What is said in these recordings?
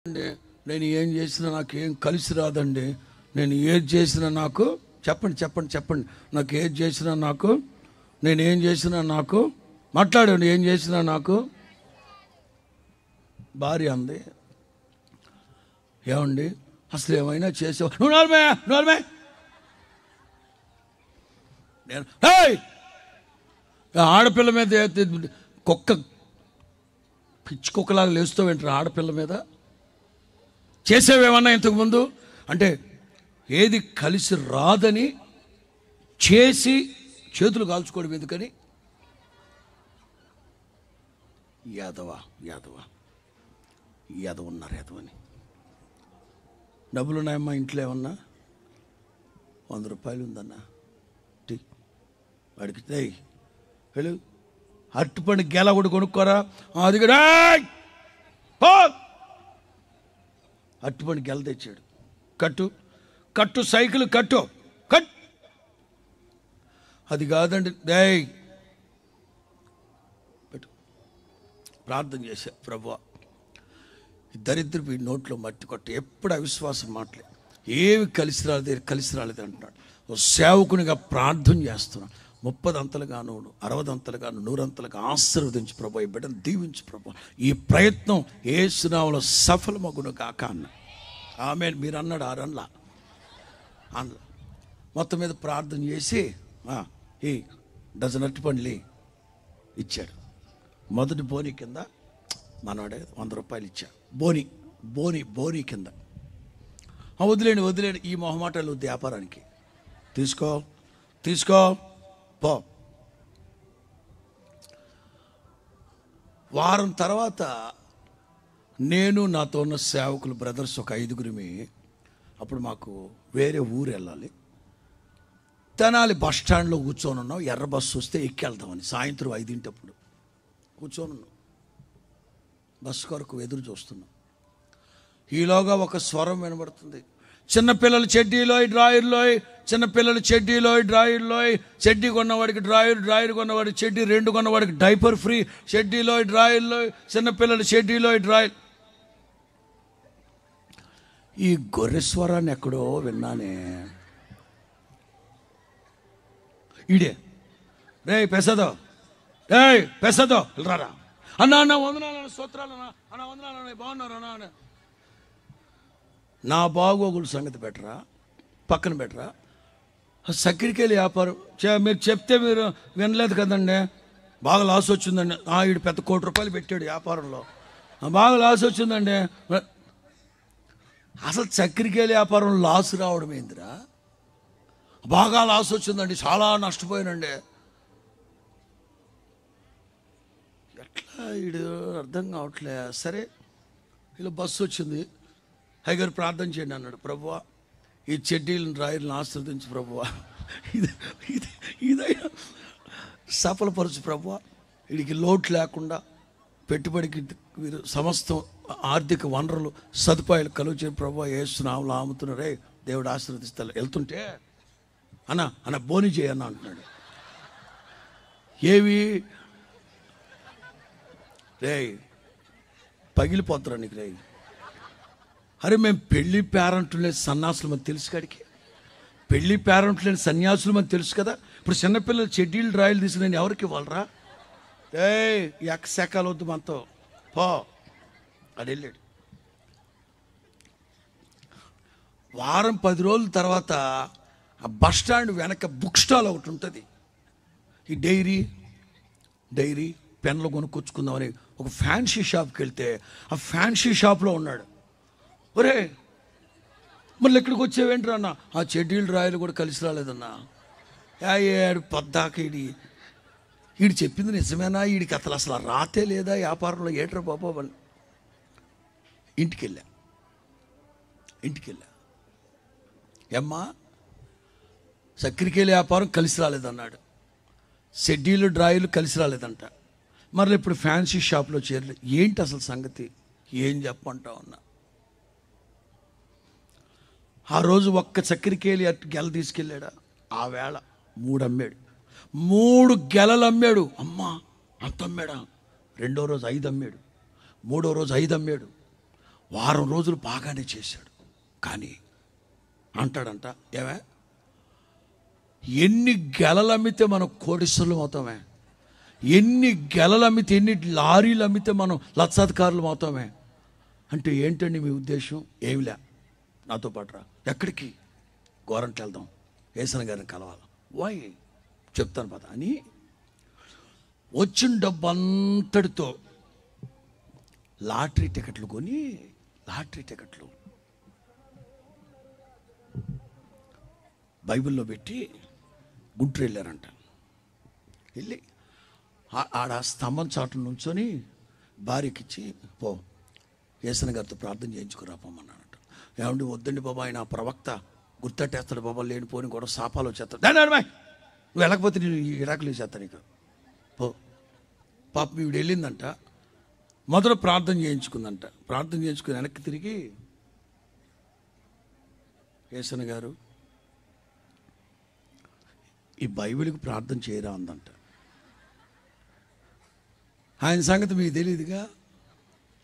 నేను ఏం చేసినా నాకు ఏం కలిసి రాదండి. నేను ఏది చేసినా నాకు చెప్పండి నాకు ఏది చేసినా నాకు నేను ఏం చేసినా నాకు మాట్లాడండి. ఏం చేసినా నాకు భార్య అంది, ఏమండి అసలు ఏమైనా చేసావు? నువ్వు నేను ఆడపిల్ల మీద కుక్క పిచ్చి కుక్కలాగా లేస్తావు ఏంటారు ఆడపిల్ల మీద? చేసేవేమన్నా ఇంతకుముందు? అంటే ఏది కలిసి రాదని చేసి చేతులు కాల్చుకోవడం ఎందుకని? ఉన్నారు యాదవని. డబ్బులు ఉన్నాయమ్మా ఇంట్లో? ఏమన్నా 100 రూపాయలు ఉందన్నా టీ వాడికి వెళ్ళు అట్టుపండి గెల కూడా కొనుక్కోరా. అది కూడా అట్టుపండి గెల తెచ్చాడు. కట్టు సైకిల్ కట్ అది కాదండి పెట్టు. ప్రార్థన చేశా, ప్రభువా దరిద్రపు ఈ నోట్లో మట్టి కొట్ట. ఎప్పుడు అవిశ్వాసం మాటలే, ఏమి కలిసి రాలేదు అంటున్నాడు. సేవకునిగా ప్రార్థన చేస్తున్నాను. 30 అంతలుగాను 60 అంతలుగాను 100 అంతలుగా ఆశీర్వదించు ప్రభు. ఈ బిడ్డను దీవించు ప్రభు. ఈ ప్రయత్నం యేసు నామములో సఫలమగును కాక అన్న. ఆమేన్. మీరు అన్నాడు ఆరన్లా మొత్తం మీద ప్రార్థన చేసి ఈ డజన్ అరటిపండ్లు ఇచ్చాడు. మొదటి బోని కింద మనవాడే 100 రూపాయలు ఇచ్చాడు. బోని కింద. వదిలేండి ఈ మొహమాటాలు వద్దు వ్యాపారానికి. తీసుకో పో. వారం తర్వాత నేను నాతో ఉన్న సేవకులు బ్రదర్స్ ఒక 5గురిమి, అప్పుడు మాకు వేరే ఊరు వెళ్ళాలి. తెనాలి బస్ స్టాండ్లో కూర్చొని ఉన్నాం. ఎర్ర బస్సు వస్తే ఎక్కెళ్తామని. సాయంత్రం 5 కూర్చొని ఉన్నాం. బస్సు కొరకు ఎదురు చూస్తున్నాం. ఈలోగా ఒక స్వరం వినబడుతుంది. చిన్నపిల్లలు చెడ్డీలోయ్ డ్రాయర్లోయ్, చిన్నపిల్లలు చెడ్డీలోయ్ డ్రాయర్లోయ్, చెడ్డీ కొన్నవాడికి డ్రాయర్ కొన్నవాడికి చెడ్డీ, 2 కొన్నవాడికి డైపర్ ఫ్రీ. చెడ్డీలోయ్ డ్రాయర్లోయ్, చిన్నపిల్లలు చెడ్డీలోయ్ డ్రాయర్. ఈ గొర్రె స్వరాన్ని ఎక్కడో విన్నానే. ఈడే పెసదో రారా అన్న వందనాలన్న స్తోత్రాలు అన్న వందనాలన్న బాగున్నారు అన్న. నా బాగోగుల సంగతి పెట్టరా, పక్కన పెట్టరా. సక్కిరికెళ్ళి వ్యాపారం మీరు చెప్తే మీరు వినలేదు కదండి. బాగా లాస్ వచ్చిందండి. ఈడు పెద్ద ₹1 కోటి పెట్టాడు వ్యాపారంలో, బాగా లాస్ వచ్చిందండి. అసలు చక్కెరకేళి వ్యాపారం లాస్ రావడం ఏందిరా? బాగా లాస్ వచ్చిందండి, చాలా నష్టపోయానండి. ఎట్లా వీడు అర్థం కావట్లే. సరే ఇలా బస్సు వచ్చింది. హైగారు ప్రార్థన చేయండి అన్నాడు. ప్రభువా ఈ చెడ్డీలను డ్రాయర్లను ఆశీర్వదించు ప్రభువా, ఇదైనా సఫలపరచు ప్రభువా. వీడికి లోటు లేకుండా పెట్టుబడికి సమస్తం ఆర్థిక వనరులు సదుపాయాలు కలుగు చేయ ప్రభువా. యేసు నామములో ఆముతున్నారే, దేవుడు ఆశీర్వదిస్తాడు. వెళ్తుంటే అన్న బోని చేయన్న అంటున్నాడు. ఏవి పగిలిపోతారా నీకు అరే మేము పెళ్లి పేరెంట్లు లేని సన్యాసులు మనకు తెలుసు. కాడికి పెళ్లి పేరెంట్లు లేని సన్యాసులు మనకు తెలుసు కదా. ఇప్పుడు చిన్నపిల్లలు చెడ్డీలు డ్రాయిలు తీసి నేను ఎవరికి ఇవ్వాలరా? ఎక్కసెక్కాలు వద్దు మనతో పో. అది వెళ్ళాడు. వారం 10 రోజుల తర్వాత ఆ బస్ స్టాండ్ వెనక బుక్ స్టాల్ ఒకటి ఉంటుంది. ఈ డైరీ పెన్లు కొనుక్కొచ్చుకుందామని ఒక ఫ్యాన్సీ షాప్కి వెళ్తే ఆ ఫ్యాన్సీ షాప్లో ఉన్నాడు. ఒరే మళ్ళీ ఎక్కడికి వచ్చేవేంట్రా అన్న? ఆ చెడ్డీలు డ్రాయర్లు కూడా కలిసి రాలేదన్నా. ఏడు పద్దాక వీడు చెప్పింది నిజమేనా? వీడికి అసలు రాతే లేదా వ్యాపారంలో? ఏట్రా బాబా అని ఇంటికి వెళ్ళా. ఏమ్మా చక్కెరకేళి వ్యాపారం కలిసి రాలేదన్నాడు, చెడ్డీలు డ్రాయర్లు కలిసి రాలేదంట. మరలా ఇప్పుడు ఫ్యాన్సీ షాప్లో చేరలేదు. ఏంటి అసలు సంగతి? ఏం చెప్పంటావు అన్నా. ఆ రోజు ఒక్క చక్కెరకేళి గెల తీసుకెళ్ళాడా? ఆ వేళ 3 అమ్మాడు. 3 గెలలు అమ్మాడు. అమ్మా అంత అమ్మాడా? 2వ రోజు 5 అమ్మాడు. 3వ రోజు 5 అమ్మాడు. వారం రోజులు బాగానే చేశాడు. కానీ అంటాడంట, ఏమే ఎన్ని గెలలు అమ్మితే మనం కోటీశ్వరులు అవుతామే, ఎన్ని గెలలు అమ్మితే, ఎన్ని లారీలు అమ్మితే మనం లక్షాధికారులు అవుతామే అంటే ఏంటండి మీ ఉద్దేశం? ఏమిలే, నాతో పాటు రా. ఎక్కడికి? గోరంట్ల వెళ్దాం, యేసన్న గారిని కలవాలి. వై చెప్తాను పద అని వచ్చిన డబ్బు అంతటితో లాటరీ టికెట్లు కొని, లాటరీ టికెట్లు బైబిల్లో పెట్టి గుంటూరు వెళ్ళారంట. వెళ్ళి ఆడ స్తంభం చాటు నుంచొని భార్యకిచ్చి, పో యేసన్న గారితో ప్రార్థన చేయించుకురా పొమ్మన్నాడంట. ఏమండి, వద్దండి బాబా, ఆయన ప్రవక్త, గుర్తట్టేస్తాడు బాబా, లేనిపోని కూడా శాపాలు వచ్చేస్తాడు. దాని అడమాయి, నువ్వు వెళ్ళకపోతే నేను ఈ ఇరాకులు వేసేస్తా నీకు, పో. పాపం ఈవిడ వెళ్ళిందంట, మొదట ప్రార్థన చేయించుకుందంట. ప్రార్థన చేయించుకుని వెనక్కి తిరిగి, యేసన్న గారు ఈ బైబిల్కి ప్రార్థన చేయరా అందంట. ఆయన సంగతి మీకు తెలియదుగా,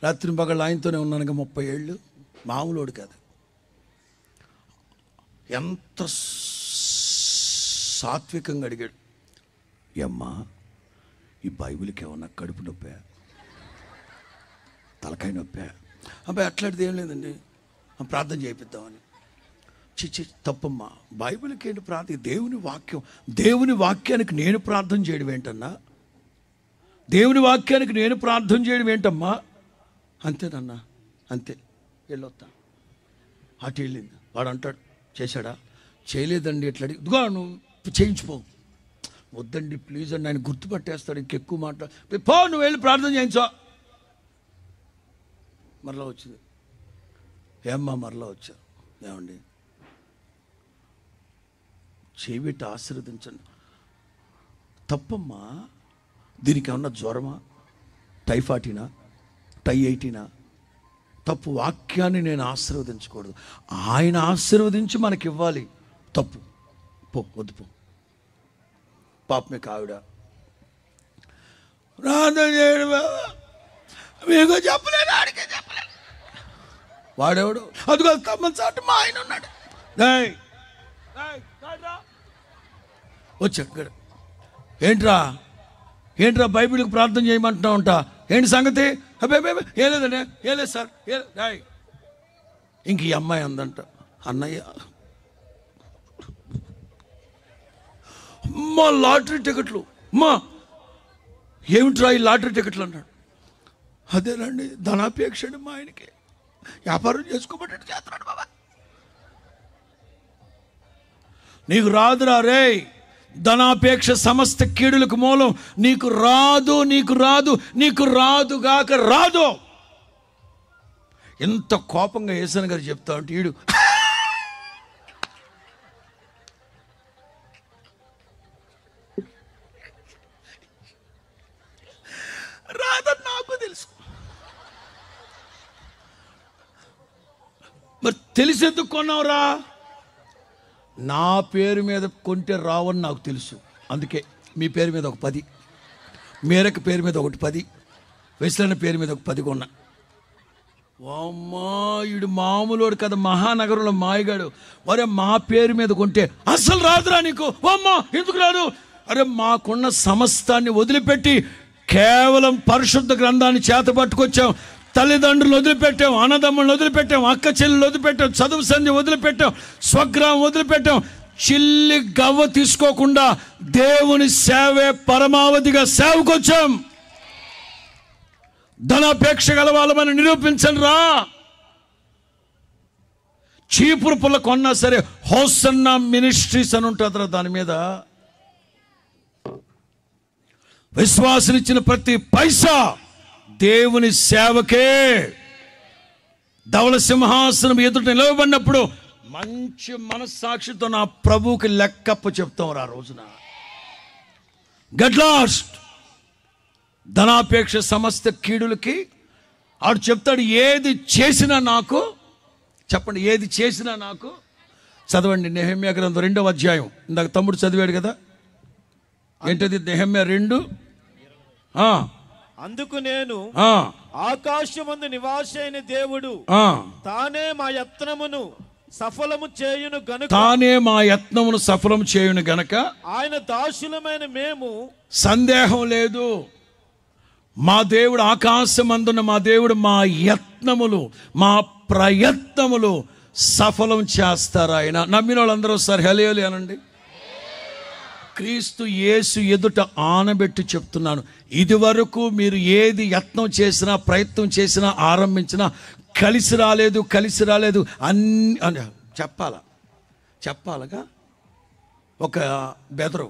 రాత్రి పగళ్ళు ఆయనతోనే ఉన్నానుగా 30 ఏళ్ళు, మామూలుడు కాదు. ఎంత సాత్వికంగా అడిగాడు, ఏమ్మా ఈ బైబిల్కి ఏమన్నా కడుపు నొప్పా, తలకాయ నొప్పా? అబ్బాయి అట్లాంటిది ఏం లేదండి, ప్రార్థన చేయిద్దామని. చిచ్చి తప్పమ్మా, బైబిల్కి ఏంటి ప్రార్థన? దేవుని వాక్యం, దేవుని వాక్యానికి నేను ప్రార్థన చేయడం ఏంటన్నా, దేవుని వాక్యానికి నేను ప్రార్థన చేయడం ఏంటమ్మా? అంతేనన్నా, అంతే, వెళ్ళొస్తా. అటు వెళ్ళింది. వాడు అంటాడు, చేశాడా? చేయలేదండి. ఎట్లా అడిగి, ఇదిగో నువ్వు చేయించిపో. వద్దండి ప్లీజ్ అండి, ఆయన గుర్తుపట్టేస్తాడు, ఇంకెక్కువ మాట్లాడు, పో నువ్వు వెళ్ళి ప్రార్థన చేయించో. మరలా వచ్చింది. ఏమ్మా మరలా వచ్చా? ఏమండి చేయిబెట్టి ఆశీర్వదించండి. తప్పమ్మా, దీనికి ఏమన్నా జ్వరమా, టైఫాయిటీనా, టై-80నా? తప్పు. వాక్యాన్ని నేను ఆశీర్వదించకూడదు, ఆయన ఆశీర్వదించి మనకి ఇవ్వాలి. తప్పు, పో, వద్దు పో. పాపమే కావిడ ప్రార్థన చేయడం మీకు చెప్పలేదు, ఆడికే చెప్పలేదు. వాడెవడు? అదిగో తమ్మ చాటు మా ఆయన ఉన్నాడు. వచ్చాడు. ఏంట్రా ఏంట్రా బైబిల్కి ప్రార్థన చేయమంటున్నావు అంట, ఏంటి సంగతి? అబ్బాయి ఏం లేదండి, ఏం లేదు సార్. ఇంక ఈ అమ్మాయి అందంట, అన్నయ్య మా లాటరీ టికెట్లు, మా ఏమిట్రా ఈ లాటరీ టికెట్లు అన్నాడు. అదేనండి ధనాపేక్ష అండి, మా ఆయనకి వ్యాపారం చేసుకోబట్టి చేస్తున్నాడు బాబా. నీకు రాదురా రే, ధనాపేక్ష సమస్త కీడులకు మూలం. నీకు రాదు, నీకు రాదు, నీకు రాదుగాక రాదు. ఎంత కోపంగా యేసన్న గారు చెప్తా ఉంటే ఈడు రాదని నాకు తెలుసు. మరి తెలిసేందుకు కొన్నావురా? నా పేరు మీద కొంటే రావని నాకు తెలుసు, అందుకే మీ పేరు మీద ఒక 10, మేరక పేరు మీద ఒకటి 10, వెస్లన్న పేరు మీద ఒక 10 కొన్నా. అమ్మా ఈడు మామూలుడు కదా, మహానగరంలో మాయగాడు. అరే మా పేరు మీద కొంటే అసలు రాదురా నీకు. అమ్మా ఎందుకు రాదు? అరే మాకున్న సమస్తాన్ని వదిలిపెట్టి కేవలం పరిశుద్ధ గ్రంథాన్ని చేత పట్టుకొచ్చాం. తల్లిదండ్రులు వదిలిపెట్టాం, అన్నదమ్ములను వదిలిపెట్టాం, అక్క చెల్లెలు వదిలిపెట్టాం, చదువు సంధ్య వదిలిపెట్టాం, స్వగ్రామం వదిలిపెట్టాం. చిల్లి గవ్వ తీసుకోకుండా దేవుని సేవే పరమావధిగా సేవకొచ్చాం. ధనాపేక్ష గల వాళ్ళమని నిరూపించండి రా. చీపురు పుల్ల కొన్నా సరే హోసన్నా మినిస్ట్రీస్ అని ఉంటుంది, దాని మీద విశ్వాసం ఇచ్చిన ప్రతి పైసా దేవుని సేవకే. ధవళ సింహాసనం ఎదుట నిలవబడినప్పుడు మంచి మనస్సాక్షితో నా ప్రభువుకి లెక్కప్ప చెప్తాం ఆ రోజున. Get lost. ధనాపేక్ష సమస్త కీడులకి ఆడు చెప్తాడు, ఏది చేసినా నాకు, చెప్పండి ఏది చేసినా నాకు. చదవండి నెహెమ్యా గ్రంథం 2వ అధ్యాయం. ఇందాక తమ్ముడు చదివాడు కదా, ఏంటది? నెహెమ్యా 2 అందుకు నేను ఆకాశమందు నివాసి అయిన దేవుడు తానే మా యత్నమును సఫలము చేయును గనుక ఆయన దాసులమైన మేము సందేహం లేదు. మా దేవుడు ఆకాశమందున్న మా దేవుడు మా యత్నములు మా ప్రయత్నములు సఫలం చేస్తారు. ఆయన నమ్మిన వాళ్ళందరూ ఒకసారి హల్లెలూయా అనండి. క్రీస్తు యేసు ఎదుట ఆనబెట్టి చెప్తున్నాను, ఇది వరకు మీరు ఏది యత్నం చేసినా ప్రయత్నం చేసినా ఆరంభించినా కలిసి రాలేదు అని చెప్పాలగా. ఒక బెదరు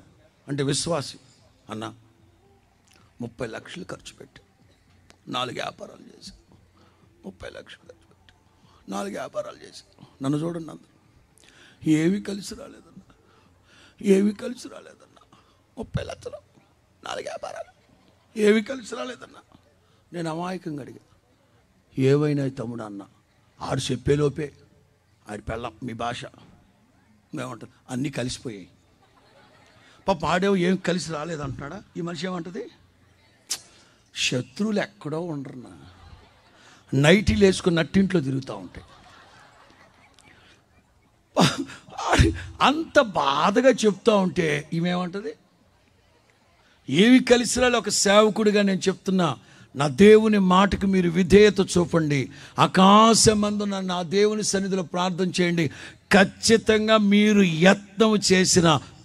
అంటే విశ్వాసి అన్న 30 లక్షలు ఖర్చు పెట్టి 4 వ్యాపారాలు చేసి 30 లక్షలు ఖర్చు పెట్టి 4 వ్యాపారాలు చేసి నన్ను చూడండి అందరూ ఏవి కలిసి రాలేదన్నా 30 లక్షలు 4 వ్యాపారాలు ఏవి కలిసి రాలేదన్నా. నేను అమాయకంగా అడిగా, ఏవైనా తమ్ముడు అన్న. ఆడు చెప్పేలోపే ఆడి పెళ్ళం మీ భాష మేమంటారు అన్నీ కలిసిపోయాయి. పాప ఆడేవో ఏం కలిసి రాలేదంటున్నాడా. ఈ మనిషి ఏమంటుంది, శత్రువులు ఎక్కడో ఉండరున్నా నైటీలు వేసుకుని నట్టింట్లో తిరుగుతూ ఉంటాయి. అంత బాధగా చెప్తూ ఉంటే ఈమెమంటుంది, ఏవి కలిసి రాలే. ఒక సేవకుడిగా నేను చెప్తున్నా, నా దేవుని మాటకు మీరు విధేయత చూపండి. ఆకాశమందున నా దేవుని సన్నిధిలో ప్రార్థన చేయండి. ఖచ్చితంగా మీరు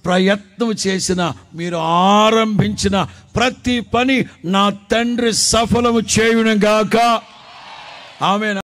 ప్రయత్నం చేసిన మీరు ఆరంభించిన ప్రతి పని నా తండ్రి సఫలము చేయును గాక. ఆమేన్.